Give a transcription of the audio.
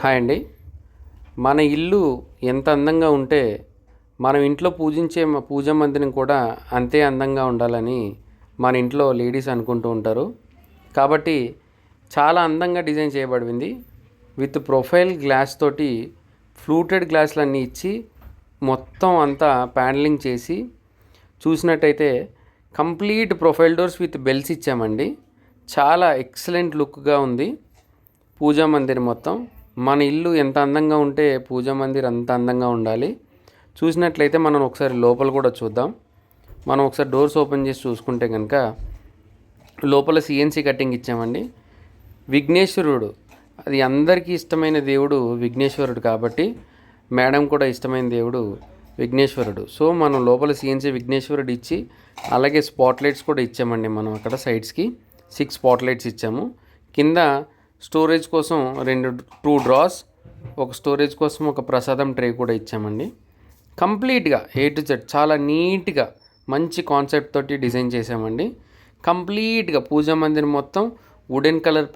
Hi అండి. మన ఇల్లు ఎంత అందంగా ఉంటే మనం ఇంట్లో పూజించే పూజా మందిరం కూడా అంతే అందంగా ఉండాలని మన ఇంట్లో లేడీస్ అనుకుంటూ ఉంటారు. కాబట్టి చాలా అందంగా డిజైన్ చేయబడింది. విత్ ప్రొఫైల్ గ్లాస్ తోటి ఫ్లూటెడ్ గ్లాసులన్నీ ఇచ్చి మొత్తం అంతా ప్యానలింగ్ చేసి చూసినట్టయితే complete profile doors with bells ఇచ్చామండి. చాలా ఎక్సలెంట్ లుక్గా ఉంది పూజా మందిరం మొత్తం. మన ఇల్లు ఎంత అందంగా ఉంటే పూజా మందిర్ అంత అందంగా ఉండాలి. చూసినట్లయితే మనం ఒకసారి లోపల కూడా చూద్దాం. మనం ఒకసారి డోర్స్ ఓపెన్ చేసి చూసుకుంటే కనుక లోపల సిఎన్సి కటింగ్ ఇచ్చామండి. విఘ్నేశ్వరుడు, అది అందరికీ ఇష్టమైన దేవుడు విఘ్నేశ్వరుడు కాబట్టి మేడం కూడా ఇష్టమైన దేవుడు విఘ్నేశ్వరుడు. సో మనం లోపల సిఎన్సి విఘ్నేశ్వరుడు ఇచ్చి అలాగే స్పాట్ లైట్స్ కూడా ఇచ్చామండి. మనం అక్కడ సైడ్స్కి 6 స్పాట్ లైట్స్ ఇచ్చాము. కింద స్టోరేజ్ కోసం 2 డ్రాస్, ఒక స్టోరేజ్ కోసం ఒక ప్రసాదం ట్రే కూడా ఇచ్చామండి. కంప్లీట్గా A to Z చాలా నీట్గా మంచి కాన్సెప్ట్ తోటి డిజైన్ చేసామండి. కంప్లీట్గా పూజా మందిరం మొత్తం వుడెన్ కలర్